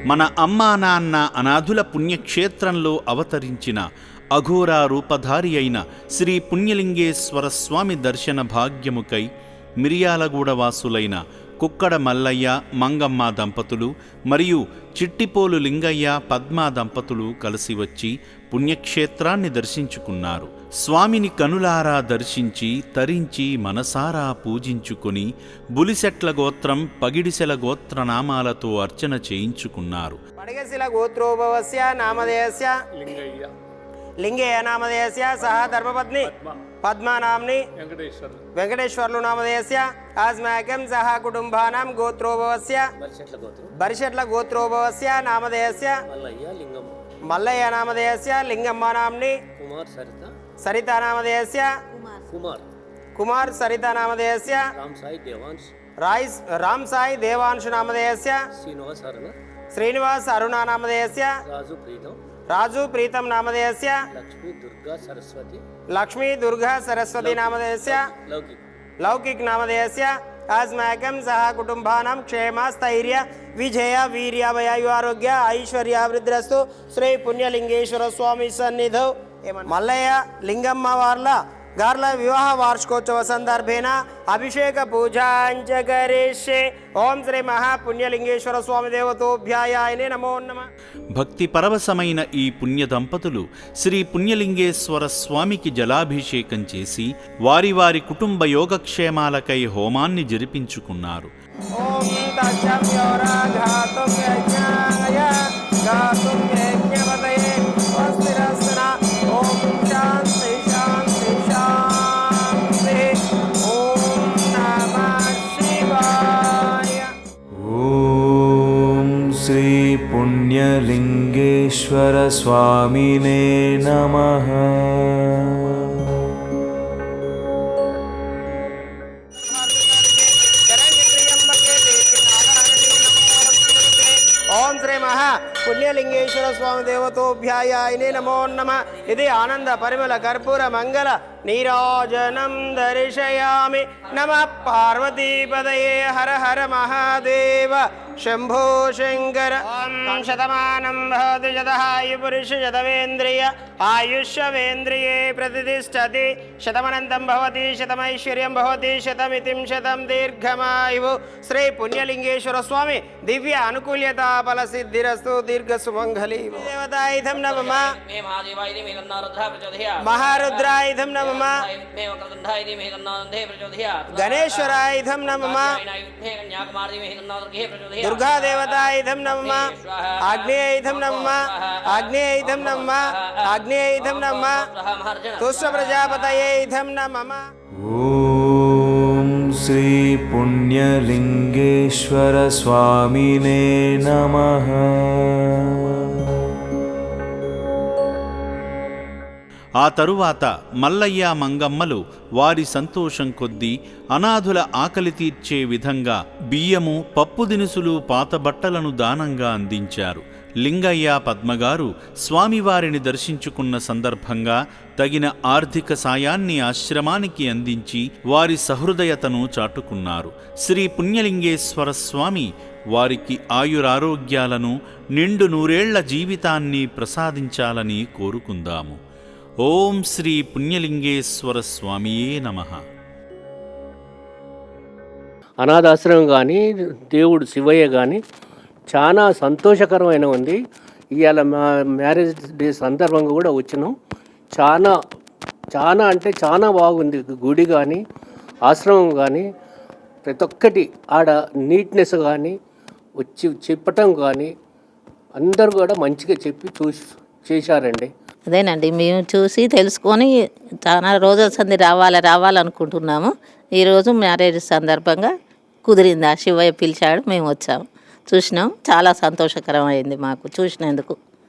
మన అమ్మా నాన్న అనాథుల పుణ్యక్షేత్రంలో అవతరించిన అఘోరా రూపధారి అయిన శ్రీ పుణ్యలింగేశ్వర స్వామి దర్శన భాగ్యముకై మిర్యాలగూడ వాసులైన కుక్కడ మల్లయ్య మంగమ్మ దంపతులు మరియు చిట్టిపోలు లింగయ్య పద్మ దంపతులు కలిసి వచ్చి పుణ్యక్షేత్రాన్ని దర్శించుకున్నారు. స్వామిని కనులారా దర్శించి తరించి మనసారా పూజించుకుని బులిసెట్ల గోత్రం పగిడిసెల గోత్ర నామాలతో అర్చన చేయించుకున్నారు. లింగేయ నామధేయస్య సహ ధర్మపత్ని పద్మానామ్ని వెంకటేశ్వర్లు నామధేయస్య ఆస్మాకం సహ కుటుంబానాం గోత్రోభవస్య బరిషట్ల గోత్రోభవస్య నామధేయస్య మల్లయ్య నామధేయస్య లింగమ్మ నామ్ని సరిత నామధేయస్య కుమార్ సరిత నామధేయస్య రామ్ సాయి దేవాంశు నామధేయస్య శ్రీనివాస్ అరుణ నామధేయస్య రాజు ప్రీతం నామధేయస్య లక్ష్మీ దుర్గా సరస్వతి నామధేయస్య లౌకిక్ నామధేయస్య ఆస్మాకం సహ కుటుంబానాం క్షేమ స్థైర్య విజయ వీర్యాభయాయు ఆరోగ్య ఐశ్వర్యాభివృద్ధిరస్తు శ్రీ పుణ్యలింగేశ్వర స్వామి సన్నిధౌ. మల్లయ్య లింగమ్మ గార్ల వివాహ వార్షికోత్సవ సందర్భేన అభిషేక పూజాంచ కరిష్యే. ఓం శ్రీ మహాపుణ్యలింగేశ్వర స్వామి దేవతోభ్యాయాయ నమో నమః. భక్తి పరవశమైన ఈ పుణ్య దంపతులు శ్రీ పుణ్యలింగేశ్వర స్వామికి జలాభిషేకం చేసి వారి వారి కుటుంబ యోగక్షేమాలకై హోమాన్ని జరిపించుకున్నారు. ఓం తచ్చం యోరాఘాతుం యజ్ఞాయ గాతుం యజ్ఞపతయే స్వస్తిరస్తన. ఓం శాంతి శాంతి శాంతి. ఓం నమః శివాయ. ఓం శ్రీ పుణ్యలింగేశ్వర స్వామినే నమః. ఓం శ్రీ పుణ్యలింగేశ్వర స్వామి దేవతోభ్యాయాయ నమో నమః. ఇది ఆనంద పరిమళ కర్పూర మంగళ నీరాజనం దర్శయామి. నమః పార్వతీపదయే హర హర మహాదేవ శంభో శంకర. శతమానం భవతి శతహాయు పురుష శతవేంద్రియ ఆయుష్యేంద్రియే ప్రతిష్టతి. శతమనంతం భవతి శతమైశ్వర్యం భవతి శతమితిం శతం దీర్ఘమాయువు. శ్రీ పుణ్యలింగేశ్వర స్వామి దివ్య అనుకూల్యత ఫల సిద్ధిరస్తు దీర్ఘ సుమంగళి. దేవతాయుధం నమః. మహారుద్రాయుధం నమః. గణేశ్వరాయుధం నమః. దుర్గాదేవతాయుధం నమః. ఆగ్నేయుధం నమః. ఆగ్నేయుధం నమః. ఆగ్నేయుధం నమః. తుష్ట ప్రజాపతయేయుధం నమః. ఓం శ్రీ పుణ్యలింగేశ్వర స్వామినే నమః. ఆ తరువాత మల్లయ్య మంగమ్మలు వారి సంతోషం కొద్దీ అనాథుల ఆకలి తీర్చే విధంగా బియ్యము పప్పు దినుసులు పాత బట్టలను దానంగా అందించారు. లింగయ్య పద్మగారు స్వామివారిని దర్శించుకున్న సందర్భంగా తగిన ఆర్థిక సాయాన్ని ఆశ్రమానికి అందించి వారి సహృదయతను చాటుకున్నారు. శ్రీ పుణ్యలింగేశ్వర స్వామి వారికి ఆయురారోగ్యాలను నిండు నూరేళ్ల జీవితాన్ని ప్రసాదించాలని కోరుకుందాము. ఓం శ్రీ పుణ్యలింగేశ్వర స్వామియే నమః. అనాథాశ్రమం కానీ దేవుడు శివయ్య కానీ చాలా సంతోషకరమైన ఉంది. ఇవాళ మా మ్యారేజ్ డే సందర్భంగా కూడా వచ్చినాం. చాలా చాలా అంటే చాలా బాగుంది. గుడి కానీ ఆశ్రమం కానీ ప్రతి ఒక్కటి ఆడ నీట్నెస్ కానీ వచ్చి చెప్పటం కానీ అందరూ కూడా మంచిగా చెప్పి చేశారండి. అదేనండి, మేము చూసి తెలుసుకొని చాలా రోజుల సంది రావాలనుకుంటున్నాము. ఈరోజు మ్యారేజ్ సందర్భంగా కుదిరింది. ఆ శివయ్య పిలిచాడు, మేము వచ్చాము, చూసినాం. చాలా సంతోషకరమైంది మాకు చూసినందుకు.